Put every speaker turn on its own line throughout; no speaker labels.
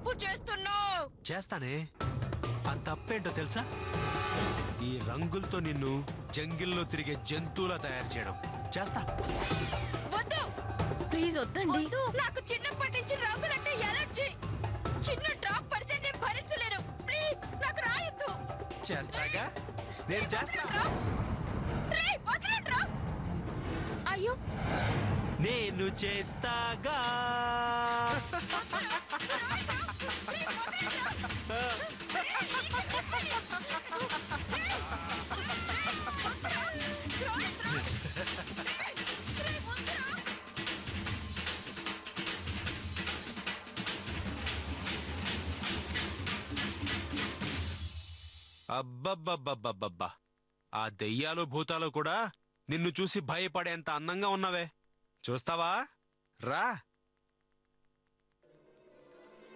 తప్పు చేస్తున్నావు.
చేస్తానే. ఆ తప్పేంటో తెలుసా? ఈ రంగులతో నిన్ను జంగిల్లో తిరిగే జంతువులా తయారు చేయడం. చేస్తా.
వద్దు
ప్లీజ్ వద్దండి.
నాకు చిన్నప్పటి నుంచి రంగులంటే ఎలర్జీ. చిన్న డ్రాప్ పడితే నేను భరించలేను. ప్లీజ్ నాకు రాయొద్దు.
చేస్తాగా, నేను చేస్తా.
అయ్యో
నేను చేస్తాగా. అబ్బబ్బబ్బబ్బబ్బబ్బా, ఆ దెయ్యాలు భూతాలు కూడా నిన్ను చూసి భయపడేంత అందంగా ఉన్నావే. చూస్తావా? రా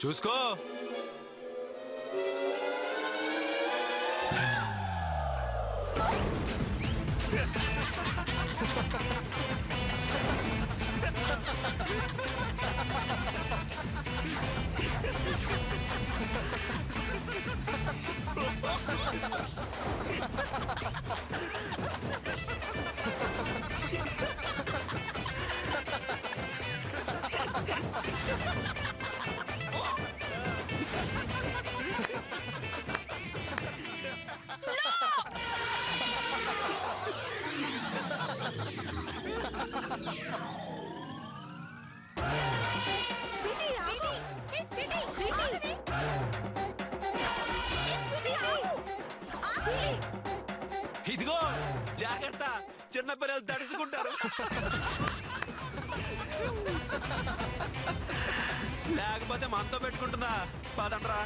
చూసుకో. ఇదిగో జాగ్రత్త, చిన్నపిల్లలు తడుచుకుంటారు. లేకపోతే మనతో పెట్టుకుంటుందా? పదండ్రా.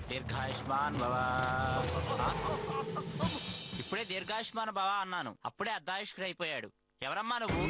దీర్ఘాయుష్మాన్ భవ. ఇప్పుడే దీర్ఘాయుష్మాన్ భవ అన్నాను, అప్పుడే అర్ధాయుష్కుడు అయిపోయాడు. ఎవరమ్మా నువ్వు?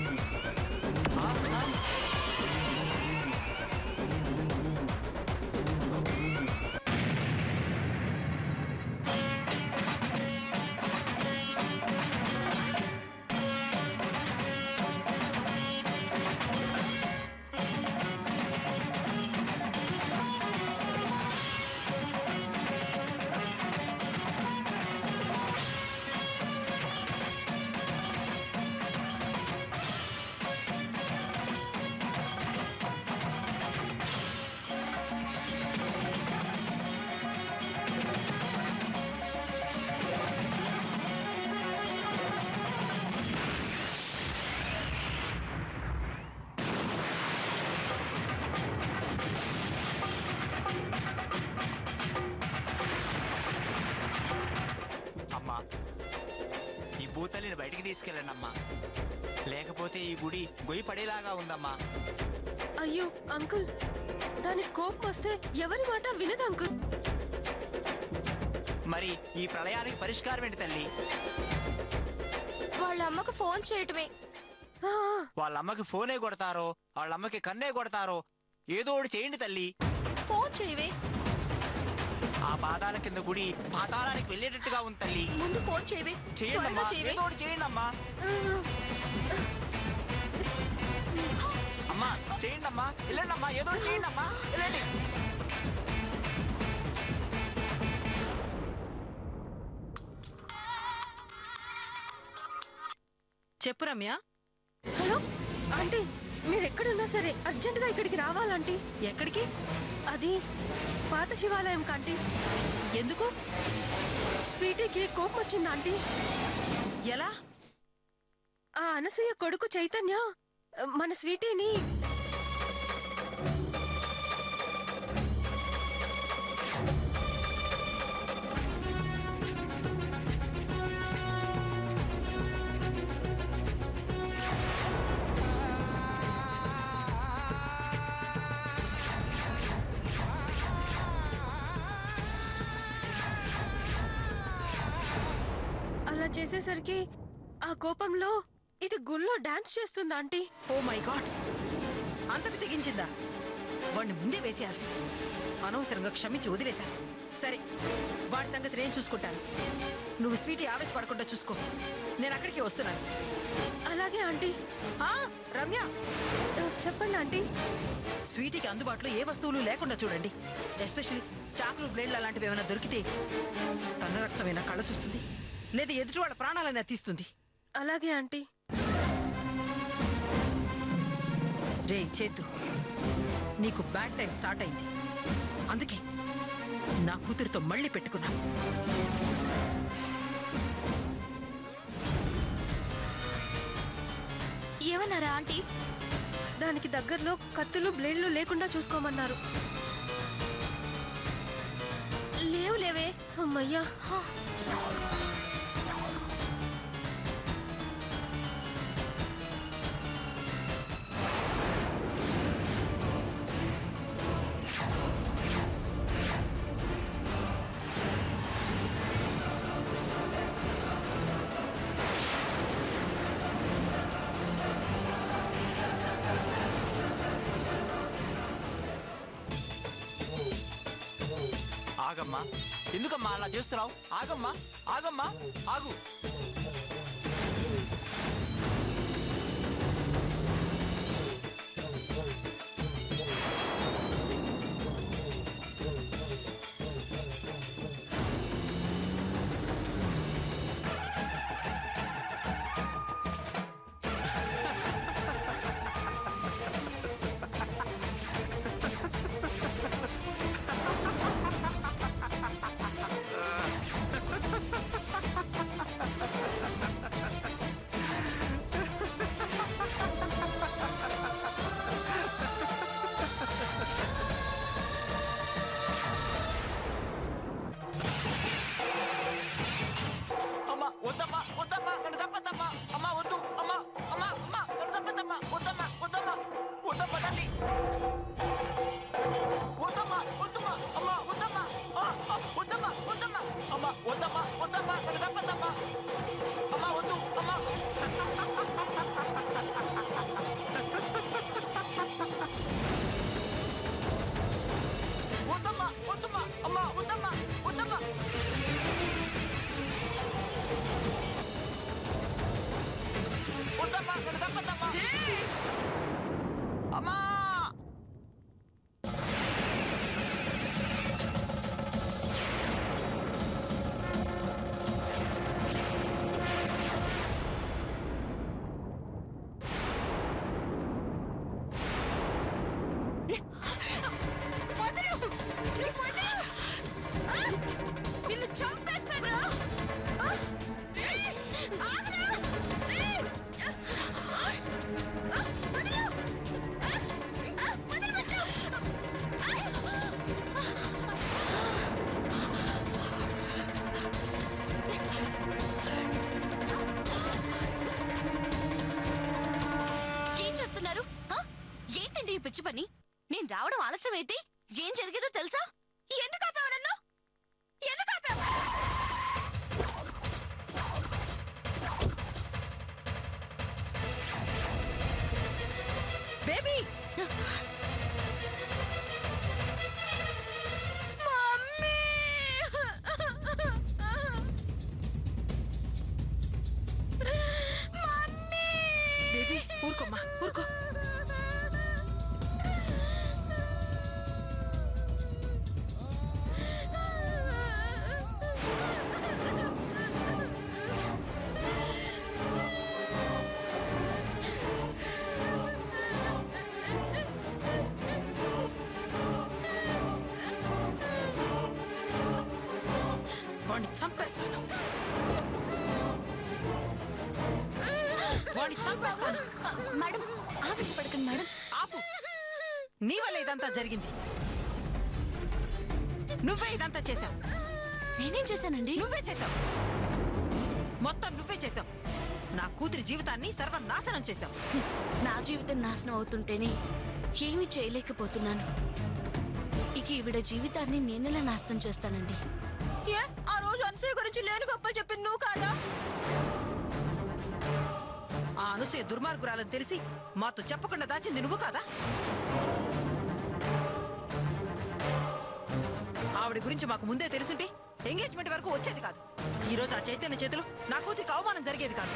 ఈ భూతల్లిని బయటికి తీసుకెళ్ళండి అమ్మా, లేకపోతే ఈ గుడి గొయ్యి పడేలాగా ఉందమ్మా.
అయ్యో అంకుల్, దానికి కోపం వస్తే ఎవరి మాట వినదు అంకుల్.
మరి ఈ ప్రళయానికి పరిష్కారం ఏంటి తల్లి?
వాళ్ళ అమ్మకు ఫోన్ చేయటమే.
వాళ్ళ అమ్మకి ఫోనే కొడతారో, వాళ్ళ అమ్మకి కన్నే కొడతారో, ఏదో ఒకటి చేయండి తల్లి.
ఫోన్ చేయవే.
ఆ పాదాల కింద గుడి పాతాళానికి వెళ్ళేటట్టుగా ఉంది తల్లి.
ముందు ఫోన్ చేయవే.
చేయండి అమ్మా, ఏదో ఒకటి చేయండి అమ్మా. అమ్మా చేయండి అమ్మా, వెళ్ళండి అమ్మా, ఏదో ఒకటి చేయండి అమ్మా, వెళ్ళండి.
చెప్పు రమ్య.
హలో ఆంటీ, మీరు ఎక్కడున్నా సరే అర్జెంటుగా ఇక్కడికి రావాలంటీ.
ఎక్కడికి?
అది పాత శివాలయం కాంటీ.
ఎందుకు?
స్వీటీకి కోపం వచ్చింది ఆంటీ.
ఎలా?
ఆ అనసూయ కొడుకు చైతన్య మన స్వీటీని అలా చేసేసరికి ఆ కోపంలో ఇది గుళ్ళో డాన్స్ చేస్తుంది ఆంటీ.
ఓ మై గాడ్, అంతకు తెగించిందా? వాడిని ముందే వేసేయాల్సి. అనవసరంగా క్షమించి వదిలేశాను. సరే, వాడి సంగతి నేను చూసుకుంటాను. నువ్వు స్వీటీ ఆవేశపడకుండా చూసుకో. నేను అక్కడికి వస్తున్నాను.
అలాగే ఆంటీ.
రమ్య
చెప్పండి ఆంటీ.
స్వీటీకి అందుబాటులో ఏ వస్తువులు లేకుండా చూడండి. ఎస్పెషల్లీ చాకులు, బ్లేడ్లు అలాంటివి ఏమైనా దొరికితే తన రక్తమైనా కళ్ళ చూస్తుంది, లేదా ఎదుటి వాళ్ళ ప్రాణాలైనా తీస్తుంది.
అలాగే ఆంటీ.
రే చేతు, నీకు బ్యాడ్ టైం స్టార్ట్ అయింది. అందుకే నా కూతురితో మళ్ళీ పెట్టుకున్నా.
ఏమన్నారా ఆంటీ?
దానికి దగ్గరలో కత్తులు, బ్లేడ్లు లేకుండా చూసుకోమన్నారు.
లేవే.
అమ్మయ్యా.
ఆగమ్మా, ఎందుకమ్మా అలా చేస్తున్నావు? ఆగమ్మా, ఆగమ్మా, ఆగు. వద్దమ్మా, వద్దమ్మా, నన్ను చంపద్దమ్మా. అమ్మా వద్దు, అమ్మా, అమ్మా, అమ్మా, నన్ను చంపద్దమ్మా. వద్దమ్మా, వద్దమ్మా, వద్దమ్మా తల్లి. వద్దమ్మా, వద్దమ్మా, అమ్మా, వద్దమ్మా, వద్దమ్మా, వద్దమ్మా, అమ్మా, వద్దమ్మా, వద్దమ్మా, నన్ను చంపద్దమ్మా. అమ్మా వద్దు, అమ్మా. వద్దమ్మా, వద్దమ్మా, అమ్మా, వద్దమ్మా, వద్దమ్మా. వద్దమ్మా, నన్ను చంపద్దమ్మా. అమ్మా.
నిన్ను చంపేస్తాను. ఏం చేస్తున్నారు? ఏంటండి ఈ పిచ్చి పని? నేను రావడం ఆలస్యం అయితే ఏం జరిగేదో తెలుసా? ఎందుకు ఆపావు నన్ను? ఎందుకు ఆపావు?
Baby,
mummy! మమ్మీ!
బేబీ ఊరుకోమ్మా, ఊరుకో. వాడిని చంపేస్తాను, వాడిని చంపేస్తాను.
మేడం, ఆవేశపడకండి మేడం.
ఆపు. నీ వల్ల ఇదంతా జరిగింది. నువ్వే ఇదంతా చేశావు.
నేనేం చేశానండి?
నువ్వే చేశావు. మొత్తం నువ్వే చేశావు. నా కూతురి జీవితాన్ని సర్వనాశనం చేశావు.
నా జీవితం నాశనం అవుతుంటేనే ఏమీ చేయలేకపోతున్నాను. ఇక ఈవిడ జీవితాన్ని నేనెలా నాశనం చేస్తానండి? ఏ ఆ రోజు అనసూయ గురించి లేని గొప్పలు చెప్పింది నువ్వు కాదా?
ఆ అనసూయ దుర్మార్గురాలని తెలిసి మాతో చెప్పకుండా దాచింది నువ్వు కాదా? ఆవిడ గురించి మాకు ముందే తెలుసుంటే ఎంగేజ్మెంట్ వరకు వచ్చేది కాదు. ఈ రోజు ఆ చైతన్య చేతులు నా కూతురికి అవమానం జరిగేది కాదు.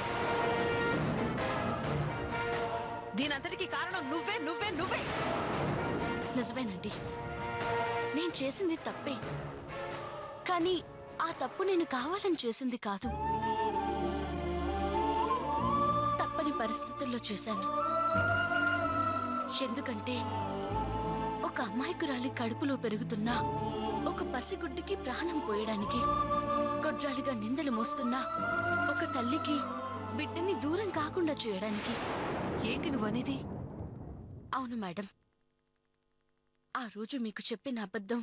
దీనంతటికీ కారణం నువ్వే నువ్వే నువ్వే.
నిజమేనండి, నేను చేసింది తప్పే. కానీ ఆ తప్పు నేను కావాలని చేసింది కాదు, తప్పని పరిస్థితుల్లో చేశాను. ఎందుకంటే ఒక అమాయకురాలి కడుపులో పెరుగుతున్న ఒక పసిగుడ్డికి ప్రాణం పోయడానికి, గొడ్రాలిగా నిందలు మోస్తున్నా ఒక తల్లికి బిడ్డని దూరం కాకుండా చేయడానికి.
ఏంటి నువ్వనేది?
అవును మేడం, ఆ రోజు మీకు చెప్పిన అబద్ధం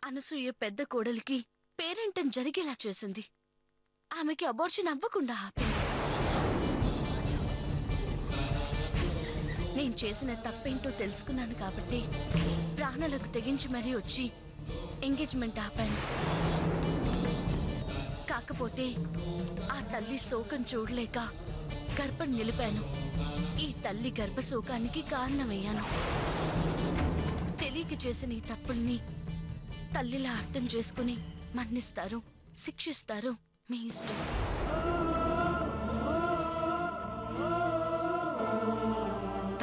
అనసూయ పెద్ద కోడలికి పేరెంటం జరిగేలా చేసింది. ఆమెకి అబార్షన్ అవ్వకుండా ఆపింది. నేను చేసిన తప్పేంటో తెలుసుకున్నాను కాబట్టి ప్రాణాలకు తెగించి మరీ వచ్చి ఎంగేజ్మెంట్ ఆపాను. కాకపోతే ఆ తల్లి శోకం చూడలేక గర్భం నిలిపాను. ఈ తల్లి గర్భశోకానికి కారణమయ్యాను. తెలియక చేసిన ఈ తప్పుల్ని తల్లిలా అర్థం చేసుకుని మన్నిస్తారు, శిక్షిస్తారు, మీ ఇష్టం.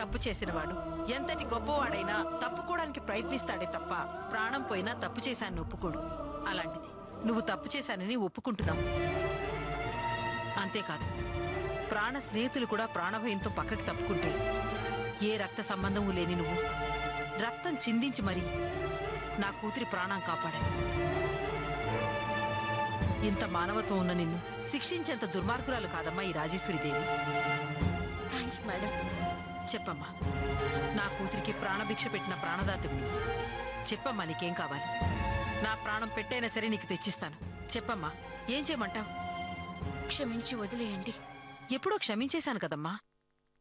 తప్పు చేసినవాడు ఎంతటి గొప్పవాడైనా తప్పుకోవడానికి ప్రయత్నిస్తాడే తప్ప ప్రాణం పోయినా తప్పు చేశానని ఒప్పుకోడు. అలాంటిది నువ్వు తప్పు చేశానని ఒప్పుకుంటున్నావు. అంతేకాదు, ప్రాణ స్నేహితులు కూడా ప్రాణభయంతో పక్కకి తప్పుకుంటే ఏ రక్త సంబంధము లేని నువ్వు రక్తం చిందించి మరీ నా కూతురి ప్రాణం కాపాడా. ఇంత మానవత్వం ఉన్న నిన్ను శిక్షించేంత దుర్మార్గురాలు కాదమ్మా ఈ రాజేశ్వరిదేవి.
Thanks madam.
చెప్పమ్మా, నా కూతురికి ప్రాణభిక్ష పెట్టిన ప్రాణదాతవి నువ్వు. చెప్పమ్మా, నీకేం కావాలి? నా ప్రాణం పెట్టైనా సరే నీకు తెచ్చిస్తాను. చెప్పమ్మా, ఏం చేయమంటావు?
క్షమించి వదిలేయండి.
ఎప్పుడో క్షమించేశాను కదమ్మా.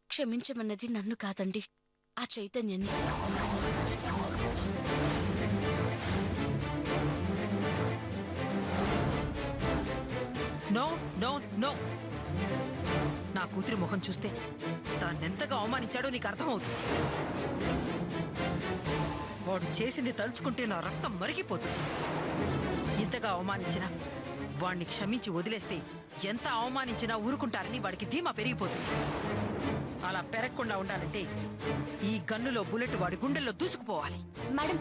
క్షమించమన్నది నన్ను కాదండి, ఆ చైతన్యాన్ని.
నో నో నో, నా కూతురి ముఖం చూస్తే తానెంతగా అవమానించాడో నీకు అర్థమవుతుంది. వాడు చేసింది తలుచుకుంటే నా రక్తం మరిగిపోతుంది. ఇంతగా అవమానించినా వాణ్ణి క్షమించి వదిలేస్తే ఎంత అవమానించినా ఊరుకుంటారని వాడికి ధీమా పెరిగిపోతుంది. అలా పెరగకుండా ఉండాలంటే ఈ గన్నులో బుల్లెట్ వాడి గుండెల్లో దూసుకుపోవాలి.
మేడం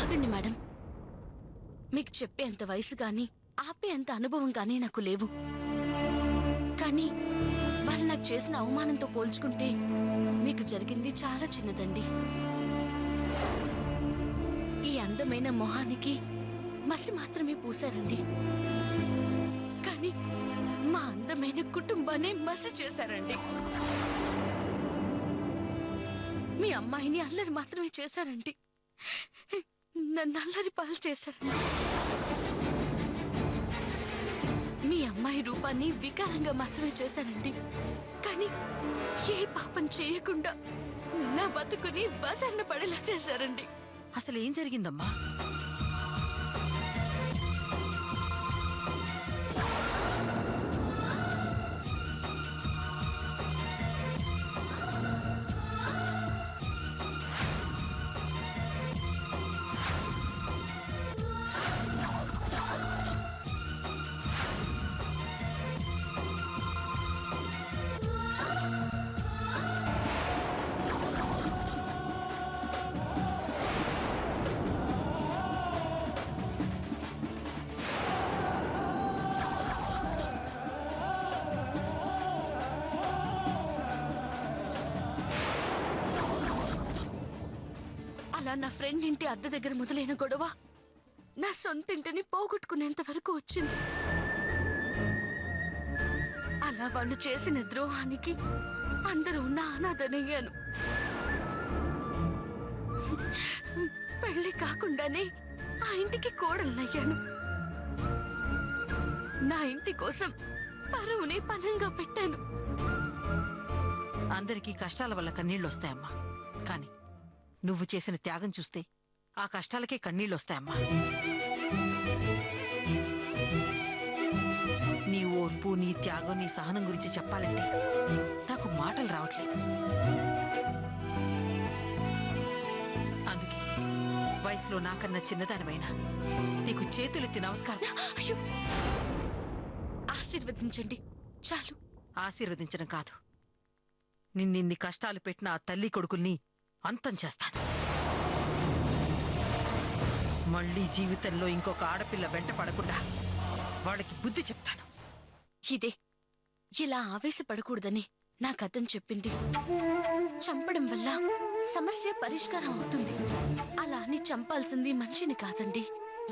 ఆగండి మేడం. మీకు చెప్పేంత వయసు గాని ఆపేంత అనుభవం గానీ నాకు లేవు. కానీ వాళ్ళు నాకు చేసిన అవమానంతో పోల్చుకుంటే మీకు జరిగింది చాలా చిన్నదండి. ఈ అందమైన మొహానికి మసి మాత్రమే పూశారండి, కానీ మా అందమైన కుటుంబాన్ని మసి చేశారండి. మీ అమ్మాయిని అల్లరి మాత్రమే చేశారండి, నన్ను అల్లరి పాలు చేశారండి. మీ అమ్మాయి రూపాన్ని వికారంగా మాత్రమే చేశారండి, కానీ ఏ పాపం చేయకుండా నా బతుకుని బజార్న పడేలా చేశారండి.
అసలు ఏం జరిగిందమ్మా?
అలా నా ఫ్రెండ్ ఇంటి అద్దె దగ్గర మొదలైన గొడవ నా సొంతింటిని పోగొట్టుకునేంత వరకు వచ్చింది. అలా వాళ్ళు చేసిన ద్రోహానికి అందరూ నా అనాథనయ్యాను. పెళ్లి కాకుండానే ఆ ఇంటికి కోడలనయ్యాను. నా ఇంటి కోసం పరువుని పనంగా పెట్టాను.
అందరికీ కష్టాల వల్ల కన్నీళ్ళొస్తాయమ్మా, కానీ నువ్వు చేసిన త్యాగం చూస్తే ఆ కష్టాలకే కన్నీళ్ళొస్తాయమ్మా. నీ ఓర్పు, నీ త్యాగం, నీ సహనం గురించి చెప్పాలంటే నాకు మాటలు రావట్లేదు. అందుకే వయసులో నాకన్నా చిన్నదానివైనా నీకు చేతులెత్తి నమస్కారం.
అయ్యో, ఆశీర్వదించండి చాలు.
ఆశీర్వదించడం కాదు, నిన్నిన్ని కష్టాలు పెట్టిన ఆ తల్లి కొడుకుల్ని అంతం చేస్తాను. మళ్ళీ జీవితంలో ఇంకొక ఆడపిల్ల వెంట పడకుండా వాళ్ళకి బుద్ధి చెప్తాను.
ఇదే ఇలా ఆవేశపడకూడదని నాకతను చెప్పింది. చంపడం వల్ల సమస్య పరిష్కారం అవుతుంది. అలా అని చంపాల్సింది మనిషిని కాదండి,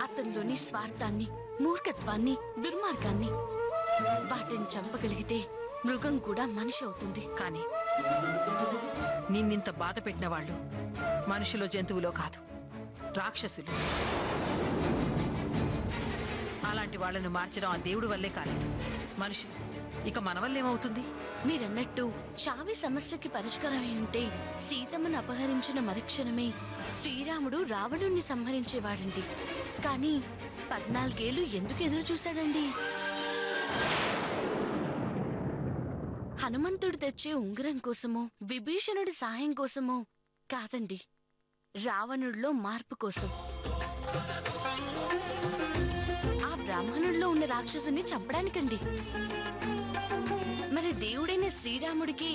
అతనిలోని స్వార్థాన్ని, మూర్ఖత్వాన్ని, దుర్మార్గాన్ని. వాటిని చంపగలిగితే మృగం కూడా మనిషి అవుతుంది.
కానీ నిన్నింత బాధ పెట్టిన వాళ్ళు మనుషులో జంతువులో కాదు, రాక్షసులు. అలాంటి వాళ్ళను మార్చడం ఆ దేవుడి వల్లే కాలేదు, మనుషులు. ఇక మన వల్లేమవుతుంది?
మీరన్నట్టు చావి సమస్యకి పరిష్కారం ఉంటే సీతమ్మను అపహరించిన మరుక్షణమే శ్రీరాముడు రావణుణ్ణి సంహరించేవాడండి. కానీ 14 ఏళ్లు ఎందుకు ఎదురు చూశాడండి? హనుమంతుడు తెచ్చే ఉంగరం కోసమో, విభీషణుడి సాయం కోసమో కాదండి, రావణుడిలో మార్పు కోసం. ఆ బ్రాహ్మణుడిలో ఉన్న రాక్షసుని చంపడానికండి. మరి దేవుడైన శ్రీరాముడికి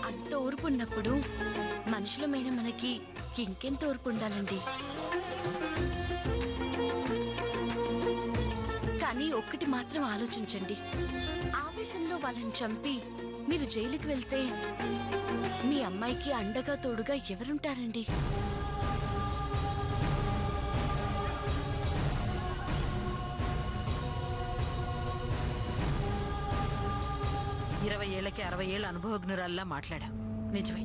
అంత ఓర్పున్నప్పుడు మనుషులమైన మనకి ఇంకెంత ఓర్పు ఉండాలండి? కానీ ఒక్కటి మాత్రం ఆలోచించండి, ఆవేశంలో వాళ్ళని చంపి మీరు జైలుకి వెళ్తే మీ అమ్మాయికి అండగా తోడుగా ఎవరుంటారండి?
ఇరవై ఏళ్లకి 60 ఏళ్ల అనుభవజ్ఞురాల్లా మాట్లాడా. నిజమే,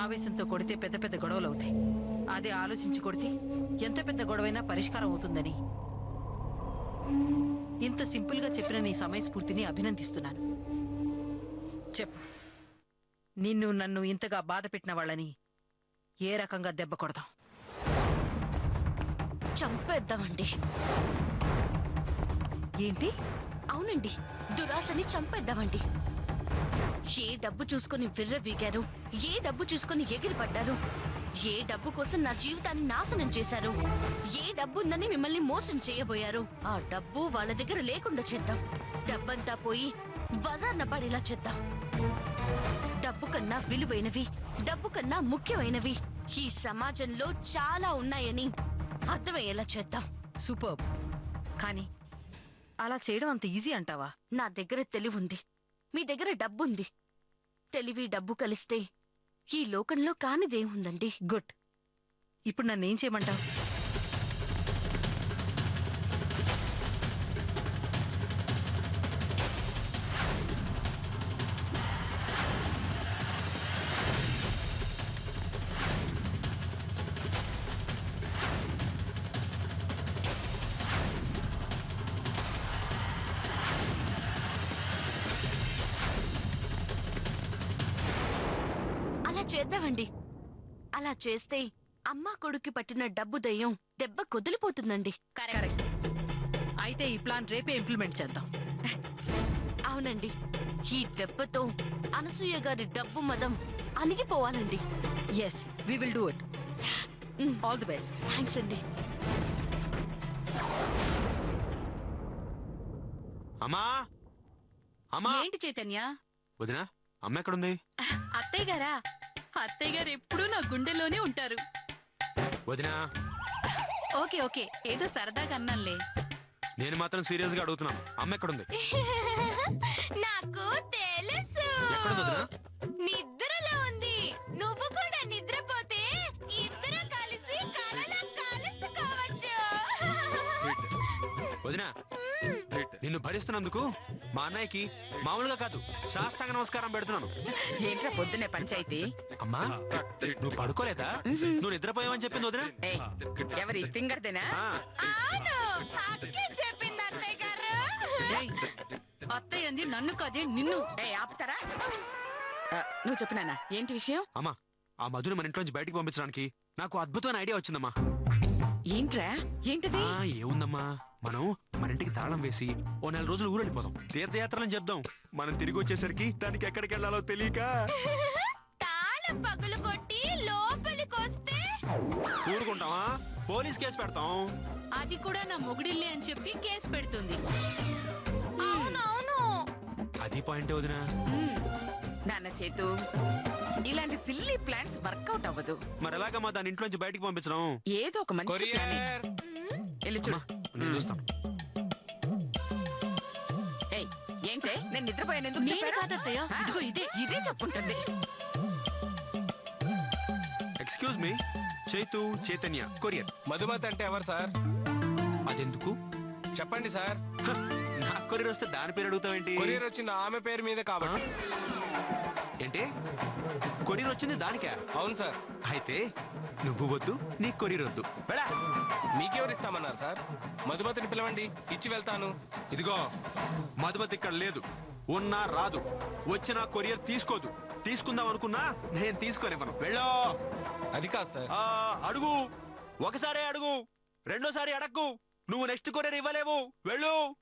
ఆవేశంతో కొడితే పెద్ద పెద్ద గొడవలు అవుతాయి. అదే ఆలోచించి కొడితే ఎంత పెద్ద గొడవైనా పరిష్కారం అవుతుందని ఇంత సింపుల్ గా చెప్పిన నీ సమయస్ఫూర్తిని అభినందిస్తున్నాను. చెప్పు, నిన్ను నన్ను ఇంతగా బాధ పెట్టిన వాళ్ళని ఏ రకంగా దెబ్బ కొడదాం?
చంపేద్దామండి.
ఏంటి?
అవునండి, దురాశని చంపేద్దామండి. ఏ డబ్బు చూసుకొని విర్రవీగారు, ఏ డబ్బు చూసుకొని ఎగిరిపడ్డారు, ఏ డబ్బు కోసం నా జీవితాన్ని నాశనం చేశారు, ఏ డబ్బు ఉందని మిమ్మల్ని మోసం చేయబోయారు, ఆ డబ్బు వాళ్ళ దగ్గర లేకుండా చేద్దాం. డబ్బంతా పోయి బజార్న పడేలా చేద్దాం. డబ్బు కన్నా విలువైనవి, డబ్బు కన్నా ముఖ్యమైనవి ఈ సమాజంలో చాలా ఉన్నాయని అర్థమయ్యేలా చేద్దాం.
సూపర్. కానీ అలా చేయడం అంత ఈజీ అంటావా?
నా దగ్గర తెలివుంది, మీ దగ్గర డబ్బుంది. తెలివి డబ్బు కలిస్తే ఈ లోకంలో కానిదేముందండి?
గుడ్. ఇప్పుడు నన్నేం చేయమంటావు?
అలా చేద్దామండి. అలా చేస్తే అమ్మా కొడుక్కి పట్టిన డబ్బు దయ్యం దెబ్బ కొదిలిపోతుందండి.
కరెక్ట్. అయితే ఈ ప్లాన్ రేపే ఇంప్లిమెంట్ చేద్దాం.
అవునండి, ఈ దెబ్బతో అనసూయ గారి డబ్బు మదం అణిగిపోవాలండి.
Yes, we will do it. All the best.
Thanks అండి.
అమ్మా, అమ్మా.
ఏంటి చైతన్య?
వదినా, అమ్మ ఎక్కడుంది?
అత్తయ్య గారా? అత్తయ్య గారు ఎప్పుడూ నా గుండెల్లోనే ఉంటారు.
వదినా,
ఓకే ఓకే, ఏదో సరదాగా అన్నానులే.
నేను మాత్రం సీరియస్ గా అడుగుతున్నాను, అమ్మ ఎక్కడుంది?
నాకు తెలుసు,
ఎక్కడుంది వదినా?
నిద్రలో ఉంది. నువ్వు కూడా నిద్రపోతే ఇద్దరు కలిసి కలలో కలుసుకోవచ్చు.
వదినా, నిన్ను భరిస్తున్నందుకు మా అన్నయ్యకి మామూలుగా కాదు సాష్టాంగ నమస్కారం పెడుతున్నాను.
ఏంట్రా పొద్దునే పంచాయితీ?
అమ్మా, నువ్వు పడుకోలేదా? నువ్వు నిద్రపోయావని చెప్పింది వదినా.
ఏయ్, ఎవరి తింగర్దేనా?
అవును, అక్కే చెప్పింది అత్తయ్య గారు.
ఏయ్, అత్తయ్య అంది నన్ను కాదే నిన్ను.
ఏయ్, ఆపుతారా? నువ్వు చెప్పు నాన్న, ఏంటి విషయం?
అమ్మా, ఆ మధుని మన ఇంట్లోంచి బయటికి పంపించడానికి నాకు అద్భుతమైన ఐడియా వచ్చిందమ్మా.
ఏంట్రా? ఏంటిది?
ఏముందమ్మా, మనం మన ఇంటికి తాళం వేసి ఓ 4 రోజులు ఊరెళ్ళిపోదాం. తీర్థయాత్రలని చెప్దాం. మనం తిరిగి వచ్చేసరికి దానికి ఎక్కడికి వెళ్ళాలో తెలియక
తాళం పగులు కొట్టి లోపలికొస్తే
ఊరుకుంటావా? పోలీస్ కేసు పెడతాం.
అది కూడా నా మొగుడిల్లే అని చెప్పి కేసు పెడుతుంది.
అవునవును.
అది పాయింట్ వదినా.
నాన్న చేతు ఇలాంటి సిల్లీ ప్లాన్స్ వర్కౌట్ అవ్వదు.
మరి ఎలాగమ్మా దాని ఇంట్లోంచి బయటికి పంపించడం?
ఏదో ఒక మంచి ప్లాన్ వెళ్ళి చూడు.
నేను చూస్తాను.
ఏయ్, ఏంటే నేను నిద్రపోయాను ఎందుకు
నేను
చెప్పారు?
కాదత్తయ్య,
ఆ,
ఇదిగో ఇదే.
ఇదే చెప్పుంటుంది.
Excuse me, Chaitu Chaitanya courier.
Madhumati అంటే ఎవరు సార్?
అదెందుకు?
చెప్పండి సార్.
హ, నా కొరియర్ వస్తే దాని పేరు అడుగుతావేంటి?
కొరియర్ వచ్చింది ఆమె పేరు మీద కాబట్టి.
ఏంటి కొరియర్ వచ్చింది దానికా?
అవును సార్.
అయితే నువ్వు వద్దు, నీ కొరియర్ వద్దు. వెళ్ళా.
మీకెవరు ఇస్తామన్నారు సార్? మధుమతిని పిలవండి, ఇచ్చి వెళ్తాను.
ఇదిగో మధుమతి ఇక్కడ లేదు, ఉన్నా రాదు. వచ్చిన కొరియర్ తీసుకోదు. తీసుకుందాం అనుకున్నా నేను తీసుకోనివ్వను. వెళ్ళో.
అది కాదు సార్.
అడుగు, ఒకసారి అడుగు, రెండోసారి అడక్కు. నువ్వు నెక్స్ట్ కొరియర్ ఇవ్వలేవు. వెళ్ళు.